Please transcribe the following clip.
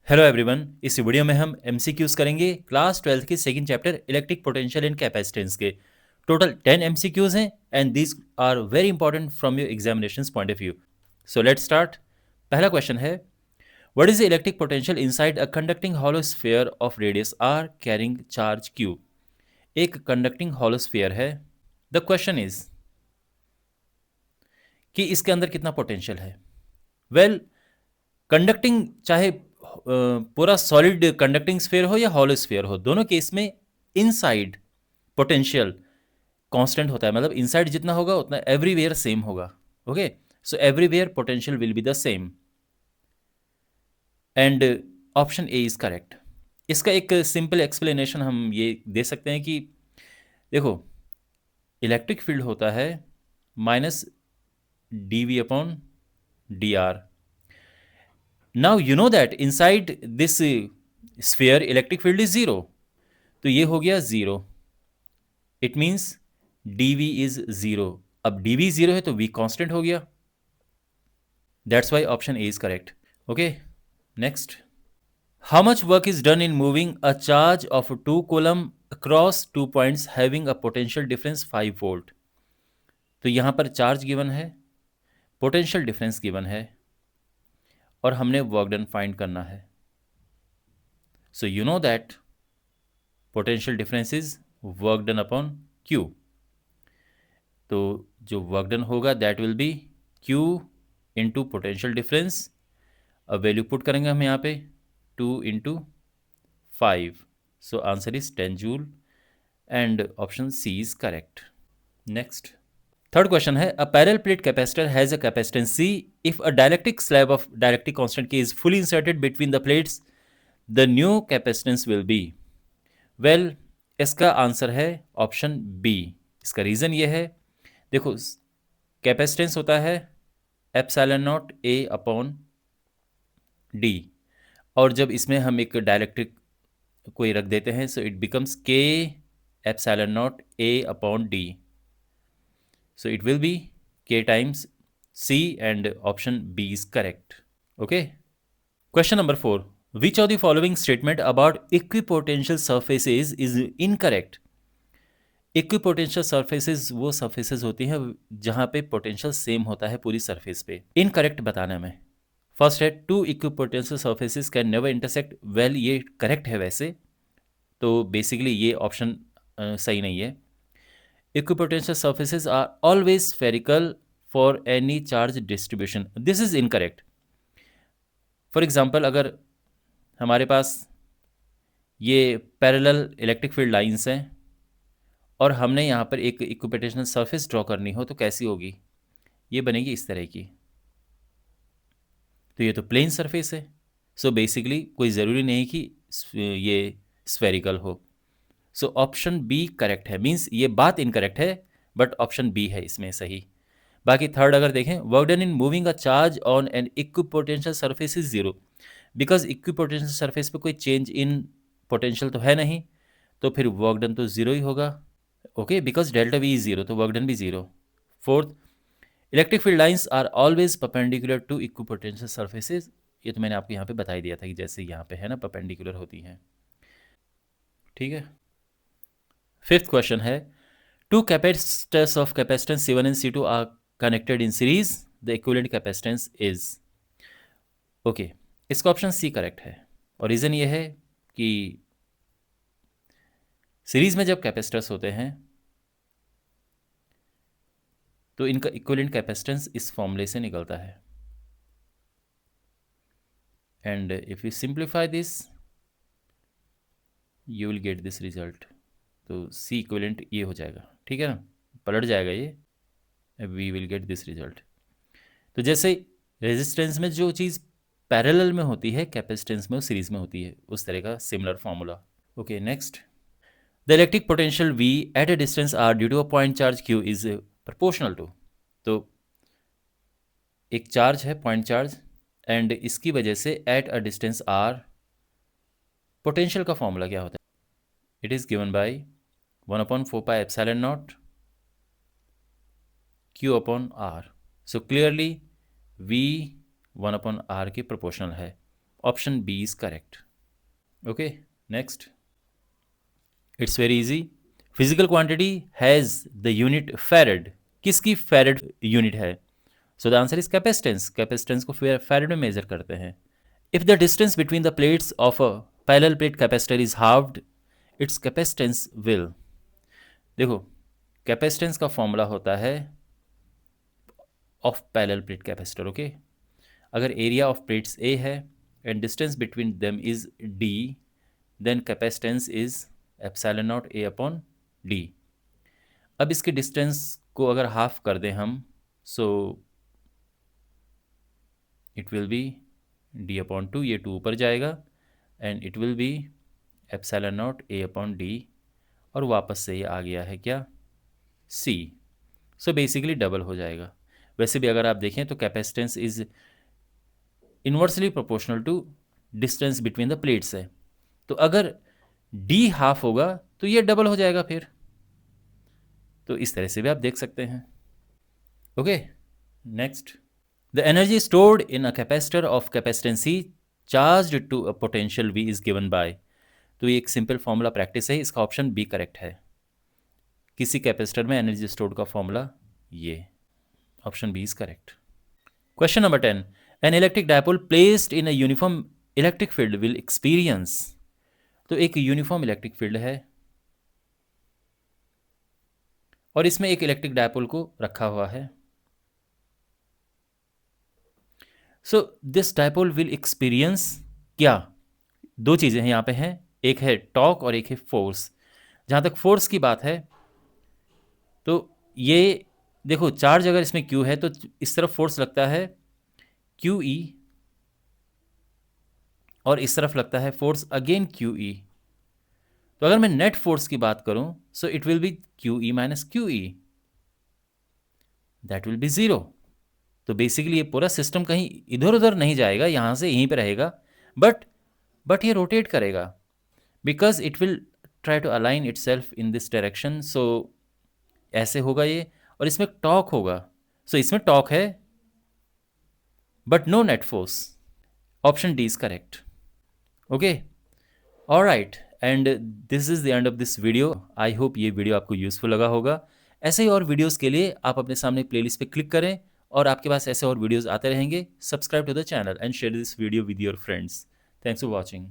Hello everyone, इस video में हम एमसीक्यूज करेंगे क्लास 12th के second chapter electric potential and capacitance के। टोटल 10 एमसीक्यूज हैं and these are very important from your examinations point of view. So let's start. पहला question है, what is the electric potential inside a conducting hollow sphere of radius R carrying charge Q. एक conducting hollow sphere है। The question is कि इसके अंदर कितना potential है। Well, conducting चाहे पूरा सॉलिड कंडक्टिंग स्फीयर हो या हॉलो स्फीयर हो, दोनों केस में इनसाइड पोटेंशियल कांस्टेंट होता है। मतलब इनसाइड जितना होगा उतना एवरीवेयर सेम होगा। Okay, so everywhere potential will be the same and option A is correct. इसका एक सिंपल एक्सप्लेनेशन हम ये दे सकते हैं कि देखो, इलेक्ट्रिक फील्ड होता है minus d V upon d r. Now you know that inside this sphere electric field is zero, तो ये हो गया zero. It means d V is zero. अब डी वी जीरो है तो वी कांस्टेंट हो गया। That's why option A is correct. Okay, next. How much work is done in moving a charge of 2 coulomb across 2 points having a potential difference 5 volt. तो यहां पर charge given है, potential difference given है और हमने work done find करना है। So you know that potential difference is work done upon q. तो जो वर्क डन होगा that will be q into potential difference. अब वैल्यू पुट करेंगे हम यहाँ पे 2 into 5। So answer is 10 joule and option c is correct. Next, third question है, a parallel plate capacitor has a capacitance c if a dielectric slab of dielectric constant k is fully inserted between the plates the new capacitance will be. Well, इसका answer है option b. इसका reason ये है, देखो capacitance होता है epsilon naught ए upon d, और जब इसमें हम एक डाइलेक्ट्रिक कोई रख देते हैं so it becomes k epsilon naught A upon d. So it will be k times c and option B is correct. Okay, question number 4, which of the following statement about equipotential surfaces is incorrect. Equipotential surfaces वो surfaces होती हैं जहां पे potential same होता है पूरी surface पे। Incorrect बताना में, फर्स्ट है two equipotential surfaces can never intersect. Well, ये करेक्ट है वैसे, तो बेसिकली ये ऑप्शन सही नहीं है। Equipotential surfaces are always spherical for any charge distribution, this is incorrect. For example, अगर हमारे पास ये पैरेलल इलेक्ट्रिक फील्ड लाइंस हैं और हमने यहाँ पर एक इक्विपोटेंशियल सरफेस ड्रॉ करनी हो तो कैसी होगी, ये बनेगी इस तरह की। तो ये तो प्लेन सरफेस है, सो बेसिकली कोई ज़रूरी नहीं कि ये स्फेरिकल हो। सो ऑप्शन बी करेक्ट है, मीन्स ये बात इनकरेक्ट है बट ऑप्शन बी है इसमें सही। बाकी थर्ड अगर देखें, work done in moving a charge on an equipotential surface is zero, because equipotential surface पे कोई चेंज इन पोटेंशियल तो है नहीं, तो फिर वर्क डन तो जीरो ही होगा। Okay, because delta V is zero तो वर्क डन भी zero. Fourth, electric field lines are always perpendicular to equipotential surfaces. ये तो मैंने आपको यहाँ पे बता ही दिया था कि जैसे यहाँ पे है ना परपेंडिकुलर होती हैं। ठीक है, फिफ्थ क्वेश्चन है, two capacitors of capacitance C1 and C2 are connected in series, the equivalent capacitance is. Okay, इसका ऑप्शन सी करेक्ट है और रीज़न ये है कि सीरीज में जब कैपेसिटर्स होते हैं तो इनका इक्विवेलेंट कैपेसिटेंस इस फॉर्मूले से निकलता है and if you simplify this you will get this result. तो सी इक्विवेलेंट ये हो जाएगा, ठीक है ना, पलट जाएगा ये, we will get this result. तो जैसे रेजिस्टेंस में जो चीज़ पैरेलल में होती है कैपेसिटेंस में वो सीरीज में होती है, उस तरह का similar formula. Okay, next, the electric potential V at a distance R due to a point charge Q is proportional to. तो एक चार्ज है पॉइंट चार्ज एंड इसकी वजह से at a distance R potential का फॉर्मूला क्या होता है, it is given by 1/4 epsilon naught Q upon R। So clearly V 1/R के प्रोपोर्शनल है option B is correct. Okay, next. It's very easy. Physical quantity has the unit farad. किसकी farad unit है? So the answer is capacitance. Capacitance को farad में measure करते हैं. If the distance between the plates of a parallel plate capacitor is halved, its capacitance will. देखो, capacitance का formula होता है of parallel plate capacitor. Okay, अगर area of plates A है and distance between them is d, then capacitance is epsilon naught A upon d. अब इसके distance को अगर हाफ कर दें हम, so it will be d upon 2, ये 2 ऊपर जाएगा and it will be epsilon naught A upon d, और वापस से ये आ गया है क्या? सी. सो बेसिकली डबल हो जाएगा. वैसे भी अगर आप देखें तो capacitance is inversely proportional to distance between the plates है. तो अगर डी हाफ होगा तो ये डबल हो जाएगा फिर. तो इस तरह से भी आप देख सकते हैं. Okay, next. The energy stored in a capacitor of capacitance C charged to a potential V is given by. तो ये एक सिंपल फॉर्मूला प्रैक्टिस है, इसका ऑप्शन बी करेक्ट है. किसी कैपेसिटर में एनर्जी स्टोर्ड का फॉर्मूला ये, option B is correct. Question number 10. An electric dipole placed in a uniform electric field will experience. तो एक यूनिफॉर्म इलेक्ट्रिक फील्ड है और इसमें एक इलेक्ट्रिक डायपोल को रखा हुआ है. So this dipole will experience क्या? दो चीज़ें हैं यहाँ पे हैं, एक है टॉर्क और एक है फोर्स. जहाँ तक फोर्स की बात है तो ये देखो, चार्ज अगर इसमें Q है तो इस तरफ फोर्स लगता है QE और इस तरफ लगता है फोर्स अगेन QE. तो अगर मैं नेट फोर्स की बात करूं, सो it will B QE minus QE, that will B 0. तो बेसिकली ये पूरा सिस्टम कहीं इधर उधर नहीं जाएगा, यहाँ से यहीं पे रहेगा, बट ये रोटेट करेगा because it will try to align itself in this direction. So ऐसे होगा ये, और इसमें टॉर्क होगा. सो इसमें टॉर्क है but no net force. Option D is correct. Okay, alright, and this is the end of this video. I hope ये video आपको यूजफुल लगा होगा. ऐसे ही और वीडियोस के लिए आप अपने सामने प्लेलिस्ट पे क्लिक करें और आपके पास ऐसे और वीडियोस आते रहेंगे. Subscribe to the channel and share this video with your friends. Thanks for watching.